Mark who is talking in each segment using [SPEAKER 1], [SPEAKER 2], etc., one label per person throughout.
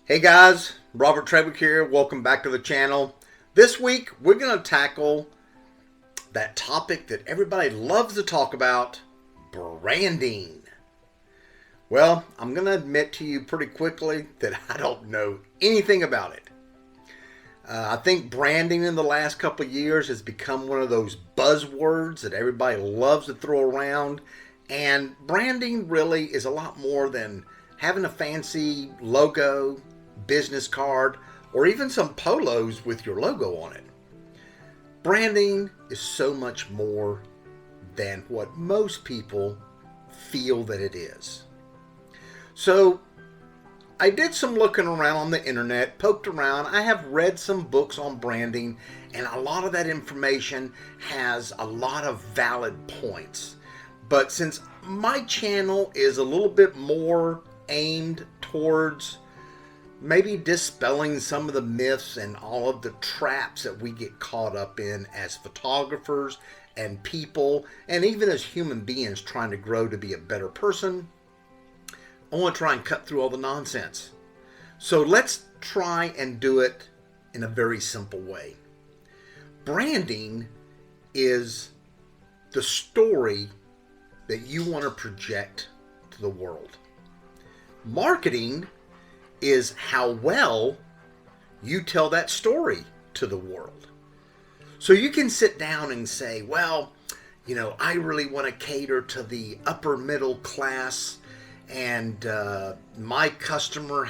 [SPEAKER 1] Hey guys, Robert Trevick here. Welcome back to the channel. This week we're going to tackle that topic that everybody loves to talk about, branding. Well, I'm going to admit to you pretty quickly that I don't know anything about it. I think branding in the last couple of years has become one of those buzzwords that everybody loves to throw around. And branding really is a lot more than having a fancy logo, business card, or even some polos with your logo on it. Branding is so much more than what most people feel that it is. So I did some looking around on the internet, poked around. I have read some books on branding, and a lot of that information has a lot of valid points. But since my channel is a little bit more aimed towards maybe dispelling some of the myths and all of the traps that we get caught up in as photographers and people, and even as human beings trying to grow to be a better person, I want to try and cut through all the nonsense. So let's try and do it in a very simple way. Branding is the story that you want to project to the world. Marketing is how well you tell that story to the world. So you can sit down and say, well, I really want to cater to the upper middle class, and my customer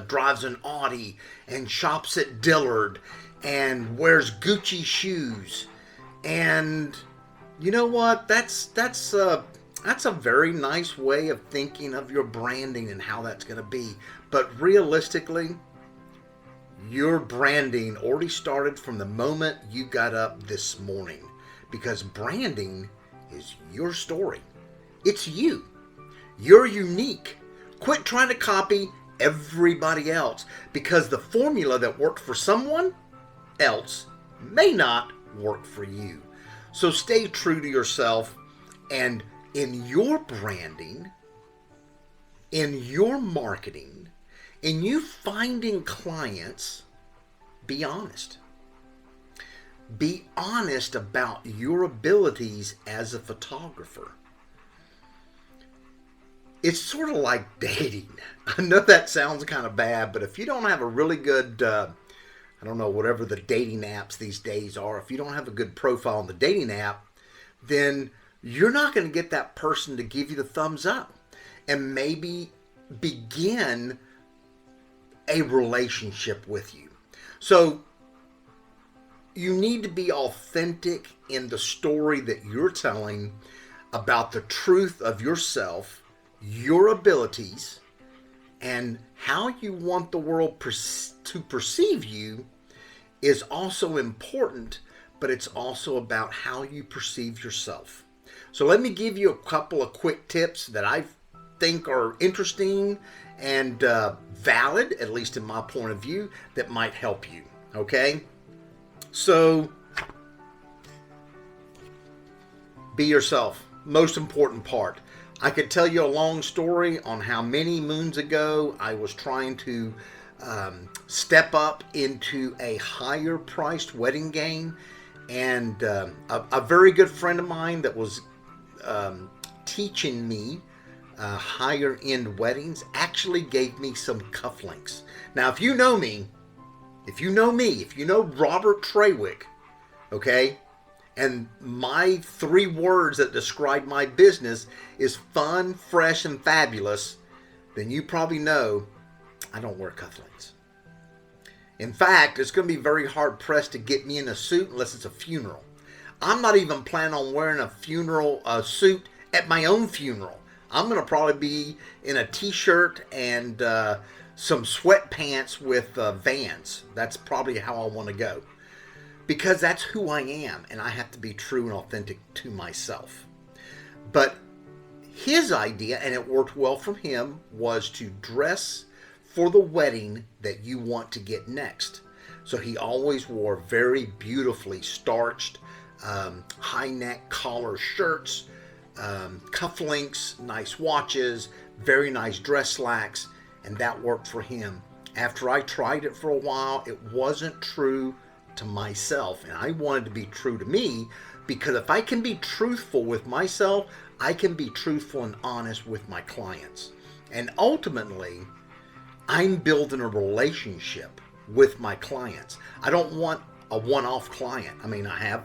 [SPEAKER 1] drives an Audi and shops at Dillard and wears Gucci shoes. And you know what? That's a very nice way of thinking of your branding and how that's going to be. But realistically, your branding already started from the moment you got up this morning, because branding is your story. It's you. You're unique. Quit trying to copy everybody else, because the formula that worked for someone else may not work for you. So stay true to yourself, and in your branding, in your marketing, in you finding clients, be honest. Be honest about your abilities as a photographer. It's sort of like dating. I know that sounds kind of bad, but if you don't have a really good, whatever the dating apps these days are, if you don't have a good profile on the dating app, then you're not going to get that person to give you the thumbs up and maybe begin a relationship with you. So you need to be authentic in the story that you're telling about the truth of yourself, your abilities, and how you want the world to perceive you is also important, but it's also about how you perceive yourself. So let me give you a couple of quick tips that I think are interesting and valid, at least in my point of view, that might help you. Okay? So be yourself. Most important part. I could tell you a long story on how many moons ago I was trying to step up into a higher priced wedding game, and a very good friend of mine that was teaching me higher end weddings actually gave me some cufflinks. Now, if you know Robert Trewick, okay, and my 3 words that describe my business is fun, fresh, and fabulous, then you probably know I don't wear cufflinks. In fact, it's going to be very hard pressed to get me in a suit unless it's a funeral. I'm not even planning on wearing a suit at my own funeral. I'm going to probably be in a t-shirt and some sweatpants with Vans. That's probably how I want to go, because that's who I am, and I have to be true and authentic to myself. But his idea, and it worked well for him, was to dress for the wedding that you want to get next. So he always wore very beautifully starched high neck collar shirts, cufflinks, nice watches, very nice dress slacks, and that worked for him. after I tried it for a while, it wasn't true to myself, and I wanted to be true to me, because if I can be truthful with myself, I can be truthful and honest with my clients. And ultimately, I'm building a relationship with my clients. I don't want a one-off client. I mean, I have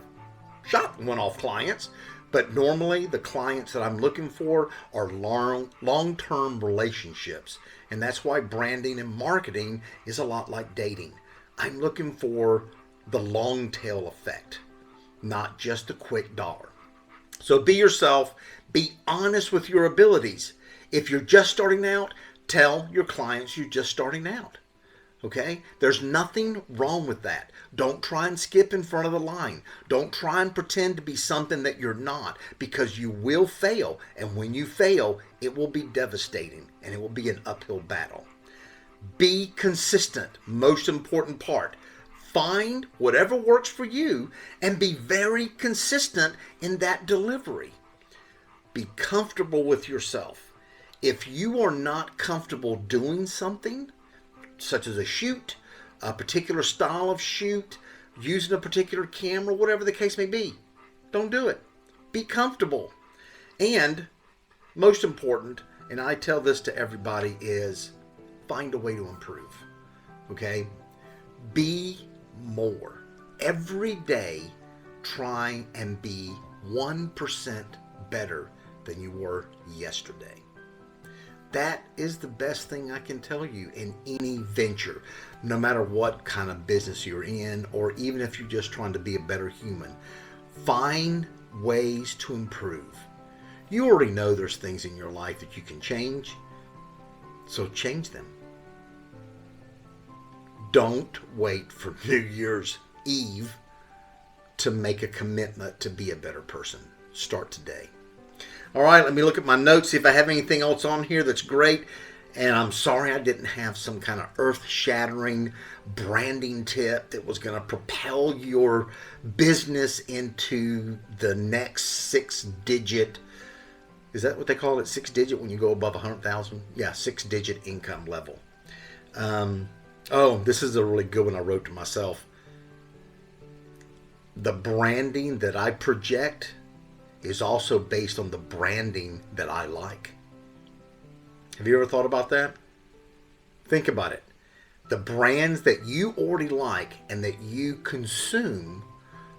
[SPEAKER 1] shot one-off clients, but normally the clients that I'm looking for are long-term relationships. And that's why branding and marketing is a lot like dating. I'm looking for the long tail effect, not just a quick dollar. So be yourself, be honest with your abilities. If you're just starting out, tell your clients you're just starting out. Okay? There's nothing wrong with that. Don't try and skip in front of the line. Don't try and pretend to be something that you're not, because you will fail. And when you fail, it will be devastating and it will be an uphill battle. Be consistent. Most important part. Find whatever works for you and be very consistent in that delivery. Be comfortable with yourself. If you are not comfortable doing something, such as a shoot, a particular style of shoot, using a particular camera, whatever the case may be, don't do it. Be comfortable. And most important, and I tell this to everybody, is find a way to improve. Okay? Be more. Every day, try and be 1% better than you were yesterday. That is the best thing I can tell you in any venture, no matter what kind of business you're in, or even if you're just trying to be a better human. Find ways to improve. You already know there's things in your life that you can change, so change them. Don't wait for New Year's Eve to make a commitment to be a better person. Start today. All right, let me look at my notes, see if I have anything else on here that's great. And I'm sorry I didn't have some kind of earth-shattering branding tip that was going to propel your business into the next 6-digit. Is that what they call it? 6-digit when you go above 100,000? Yeah, 6-digit income level. Oh, this is a really good one I wrote to myself. The branding that I project is also based on the branding that I like. Have you ever thought about that? Think about it. The brands that you already like and that you consume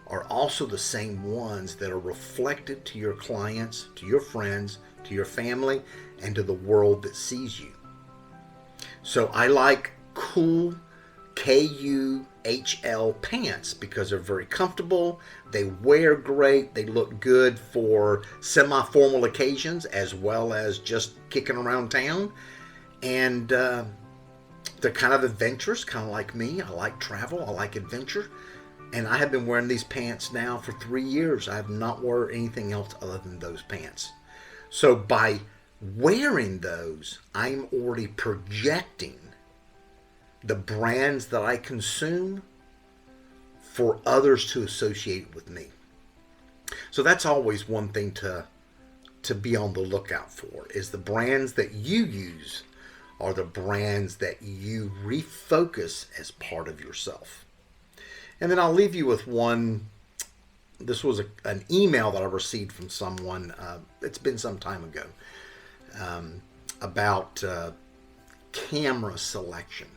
[SPEAKER 1] are also the same ones that are reflected to your clients, to your friends, to your family, and to the world that sees you. So I like cool KUHL pants because they're very comfortable, they wear great, they look good for semi-formal occasions as well as just kicking around town, and they're kind of adventurous, kind of like me. I like travel, I like adventure, and I have been wearing these pants now for 3 years. I have not worn anything else other than those pants. So by wearing those, I'm already projecting the brands that I consume for others to associate with me. So that's always one thing to be on the lookout for, is the brands that you use are the brands that you refocus as part of yourself. And then I'll leave you with one. This was an email that I received from someone, it's been some time ago, about camera selection.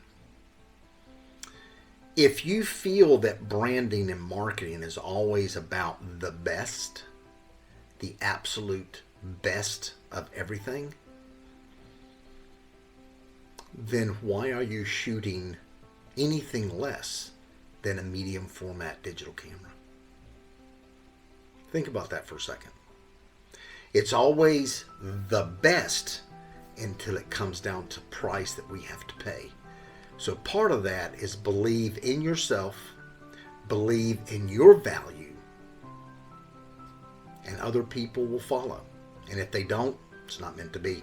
[SPEAKER 1] If you feel that branding and marketing is always about the best, the absolute best of everything, then why are you shooting anything less than a medium format digital camera? Think about that for a second. It's always the best until it comes down to price that we have to pay. So part of that is believe in yourself, believe in your value, and other people will follow. And if they don't, it's not meant to be.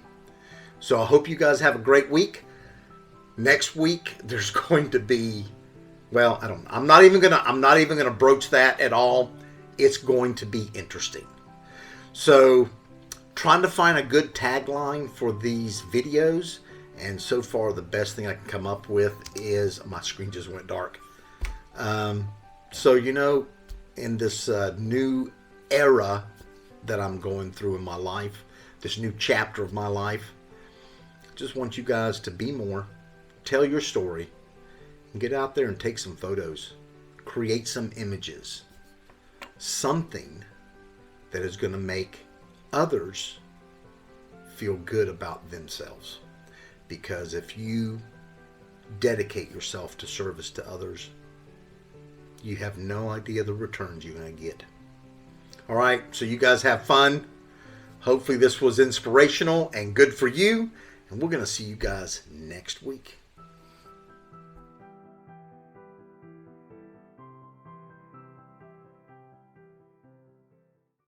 [SPEAKER 1] So I hope you guys have a great week. Next week there's going to be, well, I don't know. I'm not even gonna broach that at all. It's going to be interesting. So trying to find a good tagline for these videos And so far, the best thing I can come up with is my screen just went dark. So, in this new era that I'm going through in my life, this new chapter of my life, I just want you guys to be more, tell your story, and get out there and take some photos, create some images, something that is going to make others feel good about themselves. Because if you dedicate yourself to service to others, you have no idea the returns you're going to get. All right, so you guys have fun. Hopefully this was inspirational and good for you. And we're going to see you guys next week.